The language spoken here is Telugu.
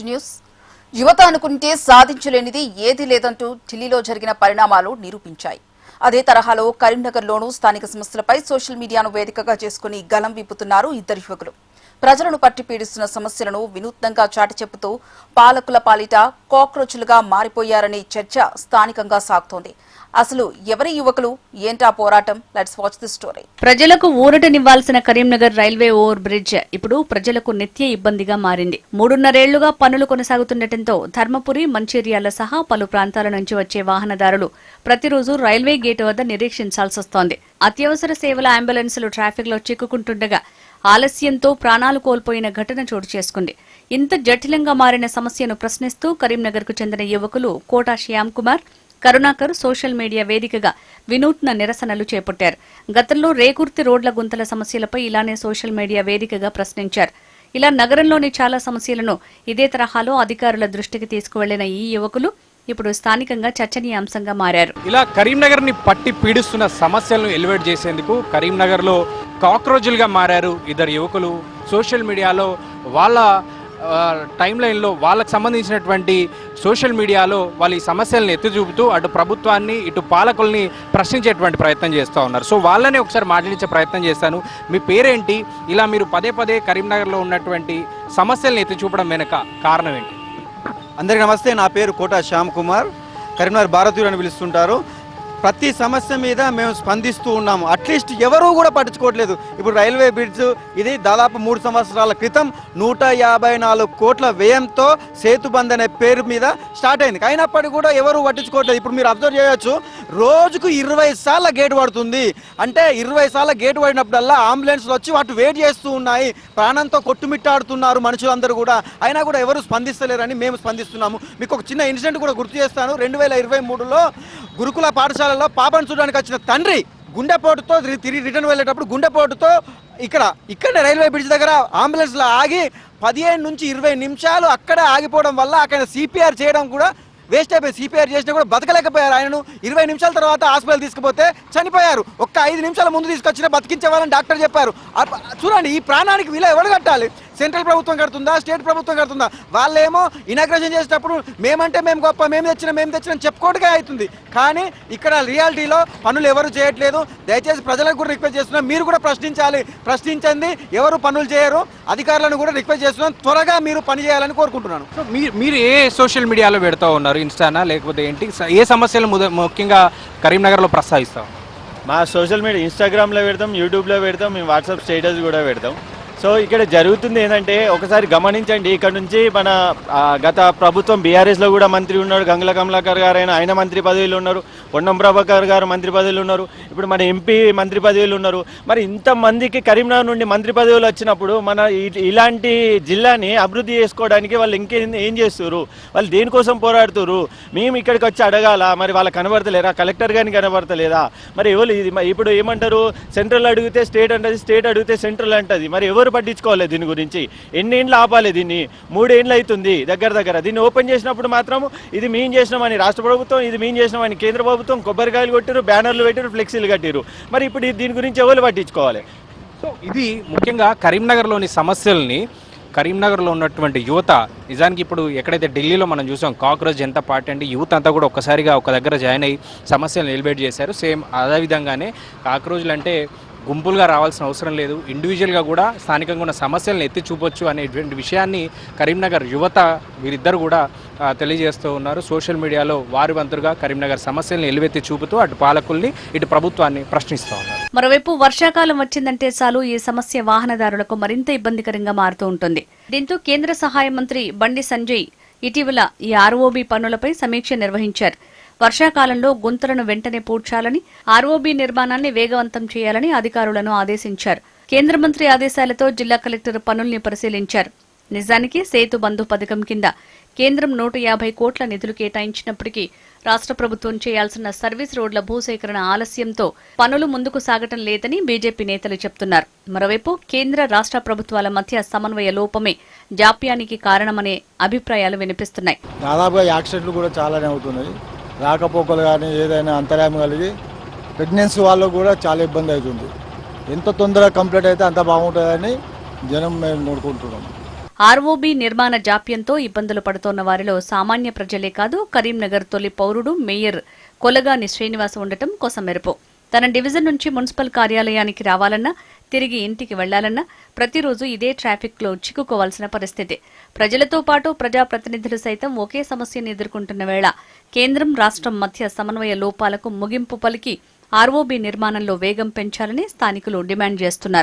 న్యూస్ యువత అనుకుంటే సాధించలేనిది ఏదీ లేదంటూ ఢిల్లీలో జరిగిన పరిణామాలు నిరూపించాయి. అదే తరహాలో కరీంనగర్లోనూ స్థానిక సమస్యలపై సోషల్ మీడియాను వేదికగా చేసుకుని గలం విప్పుతున్నారు ఇద్దరు యువకులు. ప్రజలను పట్టి పీడిస్తున్న సమస్యలను వినూత్నంగా చాటి చెబుతూ పాలకుల పాలిట కాక్రోచులుగా మారిపోయారనే చర్చ స్థానికంగా సాగుతోంది. అసలు ఎవరి యువకులు, ఏంటా పోరాటం? Let's watch the story. ప్రజలకు ఊరటనివ్వాల్సిన కరీంనగర్ రైల్వే ఓవర్ బ్రిడ్జ్ ఇప్పుడు ప్రజలకు నిత్య ఇబ్బందిగా మారింది. 3.5 ఏళ్లుగా పనులు కొనసాగుతుండటంతో ధర్మపురి, మంచిర్యాల సహా పలు ప్రాంతాల నుంచి వచ్చే వాహనదారులు ప్రతిరోజు రైల్వే గేటు వద్ద నిరీక్షించాల్సొస్తోంది. అత్యవసర సేవల అంబులెన్సులు ట్రాఫిక్లో చిక్కుకుంటుండగా ఆలస్యంతో ప్రాణాలు కోల్పోయిన ఘటన చోటు చేసుకుంది. ఇంత జటిలంగా మారిన సమస్యను ప్రశ్నిస్తూ కరీంనగర్కు చెందిన యువకులు కోటా శ్యామ్ కుమార్, కరుణాకర్ సోషల్ మీడియా వేదికగా వినూత్న నిరసనలు చేపట్టారు. గతంలో రేకుర్తి రోడ్ల గుంతల సమస్యలపై ఇలానే సోషల్ మీడియా వేదికగా ప్రశ్నించారు. ఇలా నగరంలోని చాలా సమస్యలను ఇదే తరహాలో అధికారుల దృష్టికి తీసుకువెళ్లిన ఈ యువకులు ఇప్పుడు స్థానికంగా చర్చనీయాంశంగా మారారు. ఇలా కరీంనగర్ ని పట్టి పీడిస్తున్న సమస్యలను ఎలివేట్ చేసేందుకు కరీంనగర్ లో కాక్రోచులుగా మారారు ఇద్దరు యువకులు. సోషల్ మీడియాలో వాళ్ళ టైం లైన్లో వాళ్ళకు సంబంధించినటువంటి సోషల్ మీడియాలో వాళ్ళు ఈ సమస్యలను ఎత్తి చూపుతూ అటు ప్రభుత్వాన్ని ఇటు పాలకుల్ని ప్రశ్నించేటువంటి ప్రయత్నం చేస్తూ ఉన్నారు. సో వాళ్ళనే ఒకసారి మాట్లాడించే ప్రయత్నం చేస్తాను. మీ పేరేంటి? ఇలా మీరు పదే పదే కరీంనగర్లో ఉన్నటువంటి సమస్యలను ఎత్తి చూపడం వెనుక కారణం ఏంటి? అందరికీ నమస్తే. నా పేరు కోటా శ్యామ్ కుమార్. కరీంనగర్ భారతీయులు అని పిలుస్తుంటారు. ప్రతి సమస్య మీద మేము స్పందిస్తూ ఉన్నాము. అట్లీస్ట్ ఎవరూ కూడా పట్టించుకోవట్లేదు. ఇప్పుడు రైల్వే బ్రిడ్జ్ ఇది దాదాపు 3 సంవత్సరాల క్రితం 154 కోట్ల వ్యయంతో సేతుబంద్ అనే పేరు మీద స్టార్ట్ అయింది. అయినప్పటికీ కూడా ఎవరు పట్టించుకోవట్లేదు. ఇప్పుడు మీరు అబ్జర్వ్ చేయవచ్చు, రోజుకు 20 సార్ల గేటు పడుతుంది. అంటే 20 సార్ల గేటు పడినప్పుడల్లా అంబులెన్స్లు వచ్చి వాటి వెయిట్ చేస్తూ ఉన్నాయి. ప్రాణంతో కొట్టుమిట్టాడుతున్నారు మనుషులందరూ కూడా. అయినా కూడా ఎవరు స్పందిస్తలేరని మేము స్పందిస్తున్నాము. మీకు ఒక చిన్న ఇన్సిడెంట్ కూడా గుర్తు చేస్తాను. 2023లో గురుకుల పాఠశాలలో పాపను చూడడానికి వచ్చిన తండ్రి గుండెపోటుతో తిరిగి రిటర్న్ వెళ్ళేటప్పుడు గుండెపోటుతో ఇక్కడ రైల్వే బ్రిడ్జ్ దగ్గర అంబులెన్స్లో ఆగి 15 నుంచి 20 నిమిషాలు అక్కడే ఆగిపోవడం వల్ల అక్కడ సిపిఆర్ చేయడం కూడా వేస్ట్ అయిపోయి, సిపిఆర్ చేసినా కూడా బతకలేకపోయారు. ఆయనను 20 నిమిషాల తర్వాత హాస్పిటల్ తీసుకుపోతే చనిపోయారు. ఒక్క 5 నిమిషాల ముందు తీసుకొచ్చిన బతికించే వాళ్ళని డాక్టర్ చెప్పారు. చూడండి, ఈ ప్రాణానికి విలువ ఎవరు కట్టాలి? సెంట్రల్ ప్రభుత్వం కడుతుందా, స్టేట్ ప్రభుత్వం కడుతుందా? వాళ్ళేమో ఇనాగ్రేషన్ చేసేటప్పుడు మేమంటే మేము గొప్ప, మేము తెచ్చినాం చెప్పుకోవడమే అవుతుంది. కానీ ఇక్కడ రియాలిటీలో పనులు ఎవరు చేయట్లేదు. దయచేసి ప్రజలకు కూడా రిక్వెస్ట్ చేస్తున్నాం, మీరు కూడా ప్రశ్నించాలి. ప్రశ్నించండి, ఎవరు పనులు చేయరు. అధికారులను కూడా రిక్వెస్ట్ చేస్తున్నాం, త్వరగా మీరు పని చేయాలని కోరుకుంటున్నాను. మీరు ఏ సోషల్ మీడియాలో పెడతా ఉన్నారు? ఇన్స్టానా లేకపోతే ఏంటి? ఏ సమస్యలు ముఖ్యంగా కరీంనగర్లో ప్రస్తావిస్తాం? మా సోషల్ మీడియా ఇన్స్టాగ్రామ్లో పెడతాం, యూట్యూబ్లో పెడతాం, మేము వాట్సాప్ స్టేటస్ కూడా పెడతాం. సో ఇక్కడ జరుగుతుంది ఏంటంటే, ఒకసారి గమనించండి. ఇక్కడ నుంచి మన గత ప్రభుత్వం బీఆర్ఎస్లో కూడా మంత్రి ఉన్నాడు, గంగుల కమలాకర్ గారు, ఆయన మంత్రి పదవిలో ఉన్నారు. పొన్నం ప్రభాకర్ గారు మంత్రి పదవిలో ఉన్నారు. ఇప్పుడు మన ఎంపీ మంత్రి పదవిలో ఉన్నారు. మరి ఇంతమందికి కరీంనగర్ నుండి మంత్రి పదవులు వచ్చినప్పుడు మన ఇలాంటి జిల్లాని అభివృద్ధి చేసుకోవడానికి వాళ్ళు ఏం చేస్తారు? వాళ్ళు దేనికోసం పోరాడుతారు? మేము ఇక్కడికి వచ్చి అడగాల? మరి వాళ్ళకి కనబడతలేరా? కలెక్టర్ గారిని కనబడతలేదా? మరి ఎవరు ఇప్పుడు ఏమంటారు? సెంట్రల్ అడిగితే స్టేట్ అంటది, స్టేట్ అడిగితే సెంట్రల్ అంటది. మరి ఎవరు పట్టించుకోవాలి దీని గురించి? ఎన్నేళ్ళు ఆపాలి దీన్ని? 3 ఏళ్ళు అవుతుంది దగ్గర. దీన్ని ఓపెన్ చేసినప్పుడు మాత్రం ఇది మేము చేసినామని రాష్ట్ర ప్రభుత్వం, ఇది మేము చేసినామని కేంద్ర ప్రభుత్వం కొబ్బరికాయలు కొట్టారు, బ్యానర్లు పెట్టారు, ఫ్లెక్సీలు కట్టారు. మరి ఇప్పుడు దీని గురించి ఎవరు పట్టించుకోవాలి? సో ఇది ముఖ్యంగా కరీంనగర్లోని సమస్యల్ని కరీంనగర్లో ఉన్నటువంటి యువత నిజానికి ఇప్పుడు ఎక్కడైతే ఢిల్లీలో మనం చూసాం కాక్రోచ్ జనతా పార్టీ అంటే యూత్ అంతా కూడా ఒక్కసారిగా ఒక దగ్గర జాయిన్ అయ్యి సమస్యలను ఎలివేట్ చేశారు. సేమ్ అదేవిధంగానే కాక్రోచ్లు అంటే గుంపులుగా రావాల్సిన అవసరం లేదు, ఇండివిజువల్గా కూడా స్థానికంగా ఉన్న సమస్యలను ఎత్తి చూపొచ్చు అనేటువంటి విషయాన్ని కరీంనగర్ యువత వీరిద్దరు కూడా తెలియజేస్తూ ఉన్నారు. సోషల్ మీడియాలో వారి వంతుగా కరీంనగర్ సమస్యలను ఎలువెత్తి చూపుతూ అటు పాలకుల్ని ఇటు ప్రభుత్వాన్ని ప్రశ్నిస్తూ ఉన్నారు. మరోవైపు వర్షాకాలం వచ్చిందంటే చాలు ఈ సమస్య వాహనదారులకు మరింత ఇబ్బందికరంగా మారుతూ ఉంటుంది. దీంతో కేంద్ర సహాయ మంత్రి బండి సంజయ్ ఇటీవల ఈ ఆర్ఓబీ పనులపై సమీక్ష నిర్వహించారు. వర్షాకాలంలో గుంతలను వెంటనే పూడ్చాలని, ఆర్ఓబీ నిర్మాణాన్ని వేగవంతం చేయాలని అధికారులను ఆదేశించారు. కేంద్ర మంత్రి ఆదేశాలతో జిల్లా కలెక్టర్ పనుల్ని పరిశీలించారు. నిజానికి సేతు బంధు పథకం కింద కేంద్రం 150 కోట్ల నిధులు కేటాయించినప్పటికీ రాష్ట్ర ప్రభుత్వం చేయాల్సిన సర్వీస్ రోడ్ల భూసేకరణ ఆలస్యంతో పనులు ముందుకు సాగటం లేదని బీజేపీ నేతలు చెబుతున్నారు. మరోవైపు కేంద్ర రాష్ట్ర ప్రభుత్వాల మధ్య సమన్వయ లోపమే జాప్యానికి కారణమనే అభిప్రాయాలు వినిపిస్తున్నాయి. దాదాపుగా యాక్సిడెంట్లు కూడా చాలానే అవుతున్నాయి. రాకపోకలు కానీ ఏదైనా అంతరాయం కలిగి ప్రెగ్నెన్సీ వాళ్ళకు కూడా చాలా ఇబ్బంది అవుతుంది. ఎంత తొందరగా కంప్లీట్ అయితే అంత బాగుంటుందని జనం మేము కోరుకుంటున్నాం. ఆర్ఓబీ నిర్మాణ జాప్యంతో ఇబ్బందులు పడుతోన్న వారిలో సామాన్య ప్రజలే కాదు, కరీంనగర్ తొలి పౌరుడు మేయర్ కొలగాని శ్రీనివాస్ ఉండటం కొసమెరుపు. తన డివిజన్ నుంచి మున్సిపల్ కార్యాలయానికి రావాలన్నా, తిరిగి ఇంటికి వెళ్లాలన్నా ప్రతిరోజు ఇదే ట్రాఫిక్లో చిక్కుకోవాల్సిన పరిస్థితి. ప్రజలతో పాటు ప్రజాప్రతినిధులు సైతం ఒకే సమస్యను ఎదుర్కొంటున్న వేళ కేంద్రం రాష్ట్రం మధ్య సమన్వయ లోపాలకు ముగింపు పలికి ఆర్ఓబీ నిర్మాణంలో వేగం పెంచాలని స్థానికులు డిమాండ్ చేస్తున్నారు.